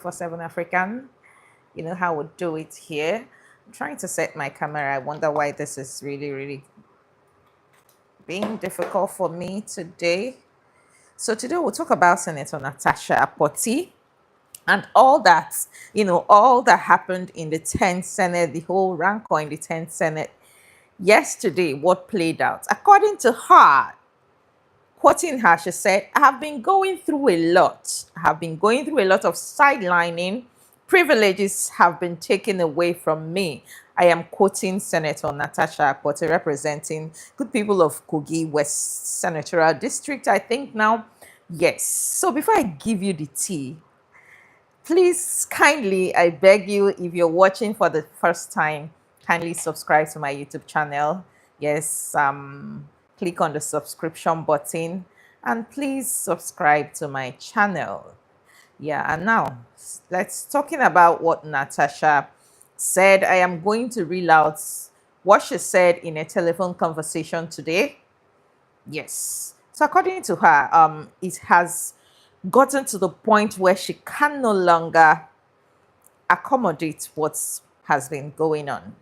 for 7 African. You know how we do it here. I'm trying to set my camera. I wonder why this is really being difficult for me today. So today we'll talk about Senator Natasha Akpoti and all that happened in the 10th Senate, the whole rancor in the 10th Senate yesterday, what played out. According to her, quoting her, she said, I have been going through a lot. I have been going through a lot of sidelining. Privileges have been taken away from me. I am quoting Senator Natasha Akpoti, representing good people of Kogi West Senatorial District, I think now. Yes. So before I give you the tea, please kindly, I beg you, if you're watching for the first time, kindly subscribe to my YouTube channel. Yes, click on the subscription button and please subscribe to my channel. Yeah, and now let's talking about what Natasha said. I am going to read out what she said in a telephone conversation today. Yes. So according to her, it has gotten to the point where she can no longer accommodate what has been going on.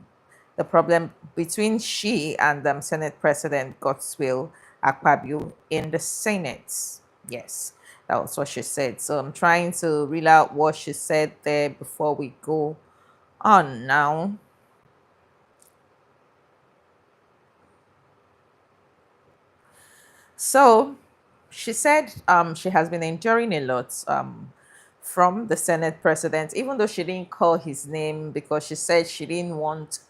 The problem between she and Senate President Godswill Akpabio in the Senate. Yes, that was what she said. So I'm trying to read out what she said there before we go on now. So she said she has been enduring a lot from the Senate president, even though she didn't call his name because she said she didn't want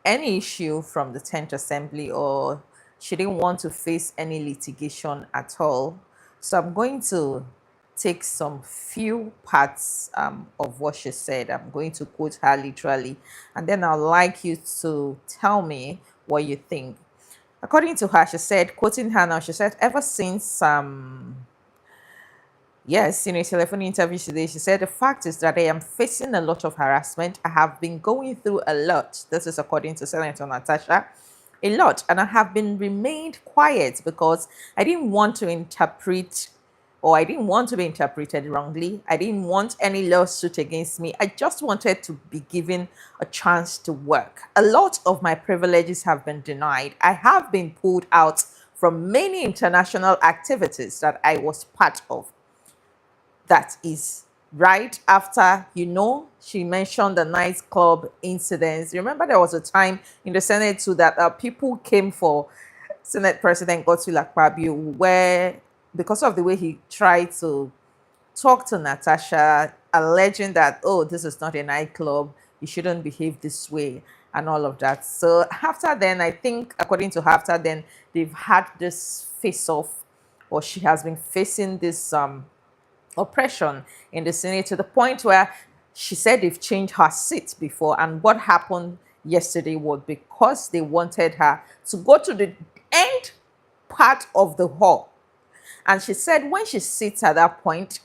any issue from the 10th Assembly or she didn't want to face any litigation at all. So I'm going to take some few parts of what she said. I'm going to quote her literally, and then I'd like you to tell me what you think. According to her, she said, quoting her now, she said, ever since yes, in a telephone interview today, she said, the fact is that I am facing a lot of harassment. I have been going through a lot. This is according to Senator Natasha. A lot. And I have been remained quiet because I didn't want to interpret or I didn't want to be interpreted wrongly. I didn't want any lawsuit against me. I just wanted to be given a chance to work. A lot of my privileges have been denied. I have been pulled out from many international activities that I was part of. That is right after, she mentioned the nightclub incidents. Remember, there was a time in the Senate too that people came for Senate President Godswill Akpabio where, because of the way he tried to talk to Natasha, alleging that, oh, this is not a nightclub, you shouldn't behave this way, and all of that. So after then, I think, according to her, after then, they've had this face off, or she has been facing this oppression in the Senate to the point where she said they've changed her seat before. And what happened yesterday was because they wanted her to go to the end part of the hall. And she said when she sits at that point,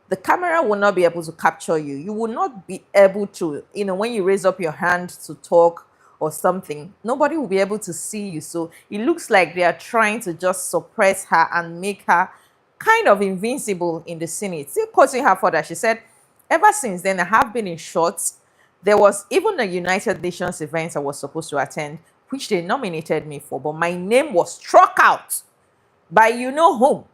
the camera will not be able to capture you. You will not be able to, when you raise up your hand to talk or something, nobody will be able to see you. So it looks like they are trying to just suppress her and make her kind of invincible in the Senate. Still quoting her further, she said, ever since then, I have been in shorts. There was even a United Nations event I was supposed to attend, which they nominated me for, but my name was struck out by you know whom.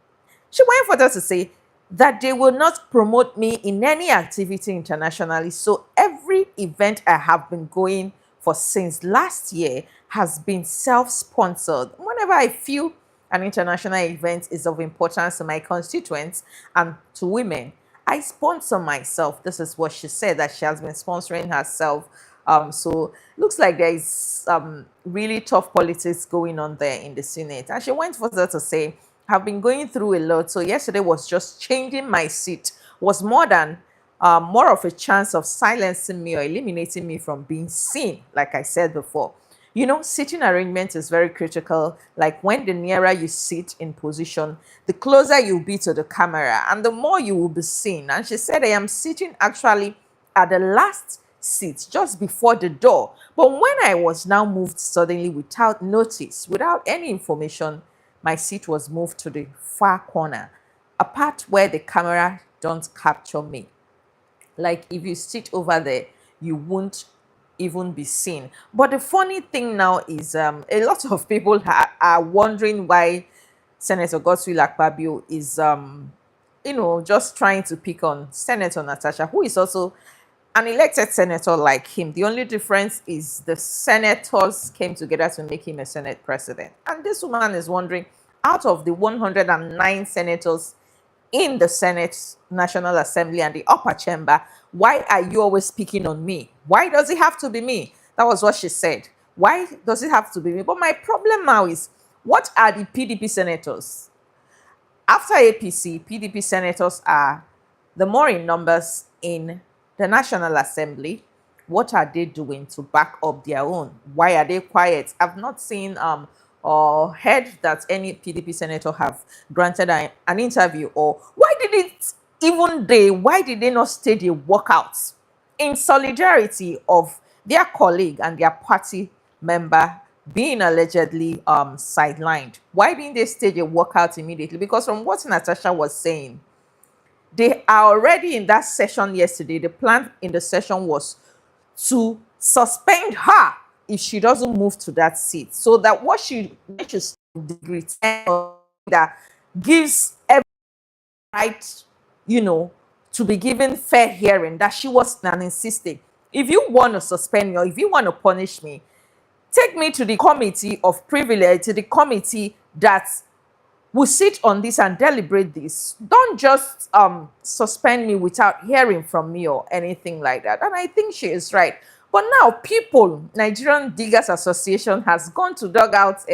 She went further to say that they will not promote me in any activity internationally. So every event I have been going for since last year has been self-sponsored. Whenever I feel an international event is of importance to my constituents and to women, I sponsor myself. This is what she said, that she has been sponsoring herself. So looks like there is really tough politics going on there in the Senate. And she went further to say, have been going through a lot. So yesterday was just changing my seat, was more of a chance of silencing me or eliminating me from being seen, like I said before. Sitting arrangement is very critical. Like when the nearer you sit in position, the closer you'll be to the camera and the more you will be seen. And she said, I am sitting actually at the last seat just before the door. But when I was now moved suddenly without notice, without any information, my seat was moved to the far corner, a part where the camera don't capture me. Like if you sit over there, you won't even be seen. But the funny thing now is a lot of people are wondering why Senator Godswill Akpabio is just trying to pick on Senator Natasha, who is also an elected senator like him. The only difference is the senators came together to make him a Senate president. And this woman is wondering, out of the 109 senators in the Senate National Assembly and the upper chamber, why are you always picking on me? Why does it have to be me? That was what she said. Why does it have to be me? But my problem now is, what are the PDP senators? After APC, PDP senators are the more in numbers in the National Assembly. What are they doing to back up their own? Why are they quiet? I've not seen or heard that any PDP senator have granted an interview. Or why did they not stage a walkout in solidarity of their colleague and their party member being allegedly sidelined? Why didn't they stage a walkout immediately? Because from what Natasha was saying, they are already in that session yesterday. The plan in the session was to suspend her if she doesn't move to that seat. So that when she degree 10 that gives every right, to be given fair hearing, that she was not insisting. If you want to suspend me or if you want to punish me, take me to the committee of privilege, to the committee that will sit on this and deliberate this. Don't just suspend me without hearing from me or anything like that. And I think she is right. But now Nigerian Diggers Association has gone to dug out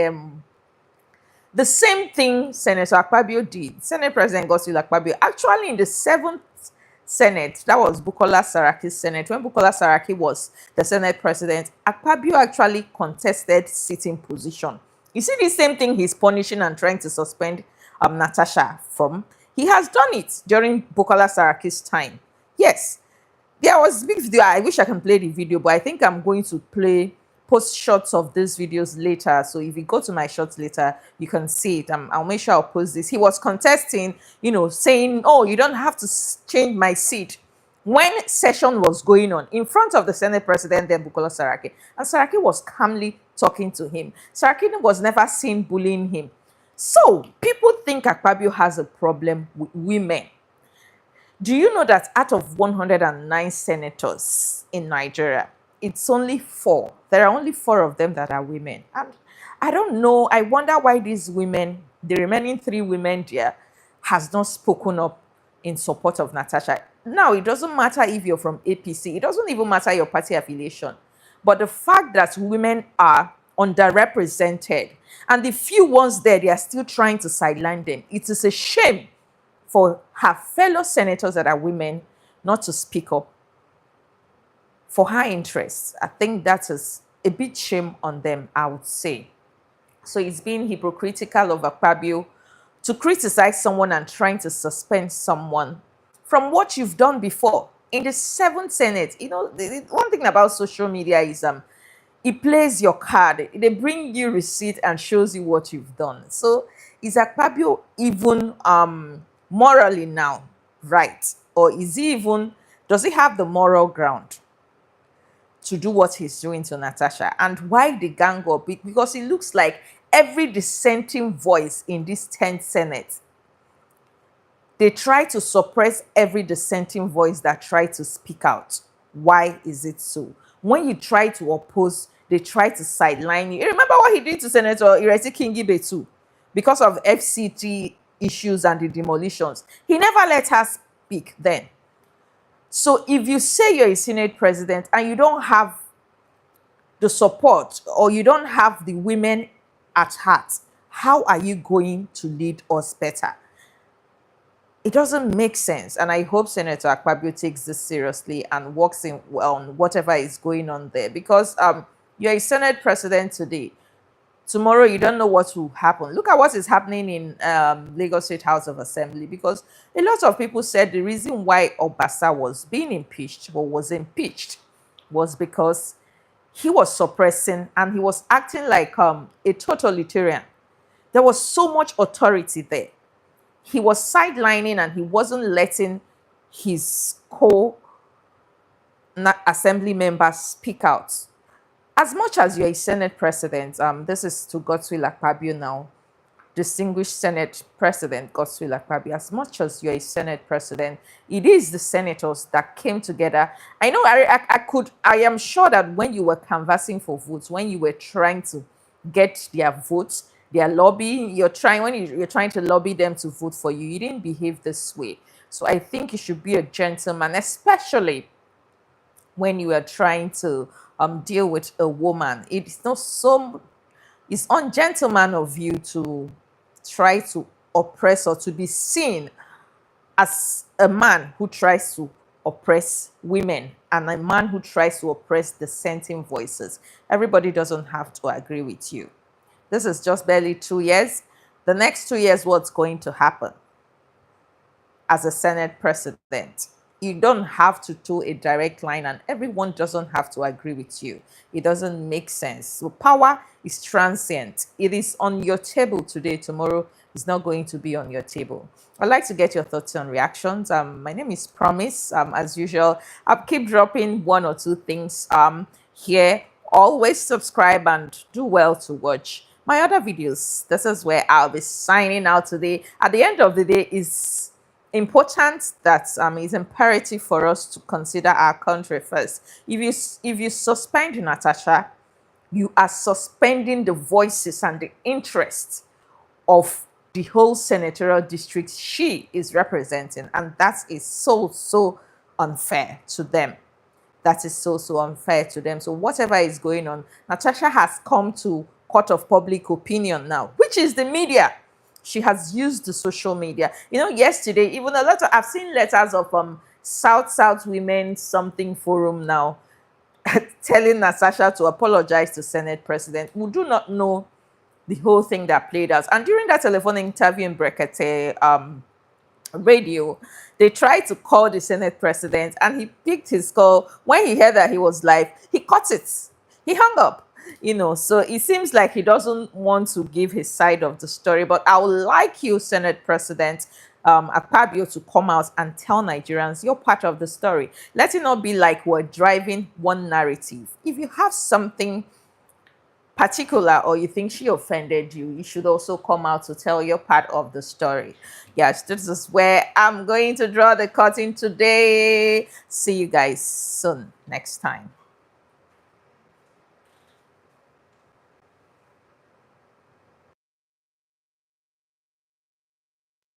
the same thing Senator Akpabio did. Senate President Godswill Akpabio, actually in the 7th Senate, that was Bukola Saraki's Senate. When Bukola Saraki was the Senate President, Akpabio actually contested sitting position. You see the same thing he's punishing and trying to suspend Natasha from? He has done it during Bukola Saraki's time. Yes, there was big video. I wish I can play the video, but I think I'm going to post shots of these videos later. So if you go to my shots later, you can see it. I'll make sure I'll post this. He was contesting, saying, oh, you don't have to change my seat. When session was going on in front of the Senate President, then Bukola Saraki, and Saraki was calmly talking to him. Saraki was never seen bullying him. So people think Akpabio has a problem with women. Do you know that out of 109 senators in Nigeria, it's only 4. There are only 4 of them that are women. And I don't know. I wonder why these women, the remaining 3 women there, has not spoken up in support of Natasha. Now, it doesn't matter if you're from APC. It doesn't even matter your party affiliation. But the fact that women are underrepresented and the few ones there, they are still trying to sideline them. It is a shame for her fellow senators that are women not to speak up for her interests. I think that is a bit shame on them, I would say. So it's been hypocritical of Apkabio to criticize someone and trying to suspend someone from what you've done before. In the 7th Senate, the one thing about social media is it plays your card. They bring you receipt and shows you what you've done. So is Apkabio even morally now right? Or does he have the moral ground to do what he's doing to Natasha? And why the gang up? Because it looks like every dissenting voice in this 10th Senate, they try to suppress every dissenting voice that try to speak out. Why is it so? When you try to oppose, they try to sideline you. You remember what he did to Senator Ireti Kingibe too? Because of FCT issues and the demolitions. He never let her speak then. So if you say you're a Senate president and you don't have the support or you don't have the women at heart, how are you going to lead us better? It doesn't make sense. And I hope Senator Akpabio takes this seriously and works on whatever is going on there. Because you're a Senate president today. Tomorrow, you don't know what will happen. Look at what is happening in Lagos State House of Assembly. Because a lot of people said the reason why Obasa was being impeached or was impeached was because he was suppressing and he was acting like a totalitarian. There was so much authority there. He was sidelining and he wasn't letting his assembly members speak out. As much as you're a Senate president, this is to Godswill Akpabio now, distinguished Senate President Godswill Akpabio, as much as you're a Senate President, it is the senators that came together. I know I am sure that when you were canvassing for votes, when you were trying to get their votes, their lobby, you're trying to lobby them to vote for you, you didn't behave this way. So I think you should be a gentleman, especially when you are trying to deal with a woman. It's not so, it's ungentleman of you to try to oppress or to be seen as a man who tries to oppress women and a man who tries to oppress dissenting voices. Everybody doesn't have to agree with you. This is just barely 2 years. The next 2 years, what's going to happen as a Senate president? You don't have to do a direct line, and everyone doesn't have to agree with you. It doesn't make sense. So power is transient. It is on your table today. Tomorrow is not going to be on your table. I'd like to get your thoughts and reactions. My name is Promise. As usual, I'll keep dropping one or two things here. Always subscribe and do well to watch my other videos. This is where I'll be signing out today. At the end of the day, is important that it's imperative for us to consider our country first. If you suspend Natasha, you are suspending the voices and the interests of the whole senatorial district she is representing, and that is so unfair to them. That is so unfair to them. So whatever is going on, Natasha has come to court of public opinion now, which is the media. She has used the social media. You know, yesterday, even a lot of, I've seen letters of South Women something forum now telling Natasha to apologize to Senate President. We do not know the whole thing that played out. And during that telephone interview in Brekete radio, they tried to call the Senate President, and he picked his call. When he heard that he was live, he cut it. He hung up. You know, so it seems like he doesn't want to give his side of the story. But I would like you, Senate President Apkabio, to come out and tell Nigerians you're part of the story. Let it not be like we're driving one narrative. If you have something particular or you think she offended you, you should also come out to tell you're part of the story. Yes, this is where I'm going to draw the curtain today. See you guys soon next time.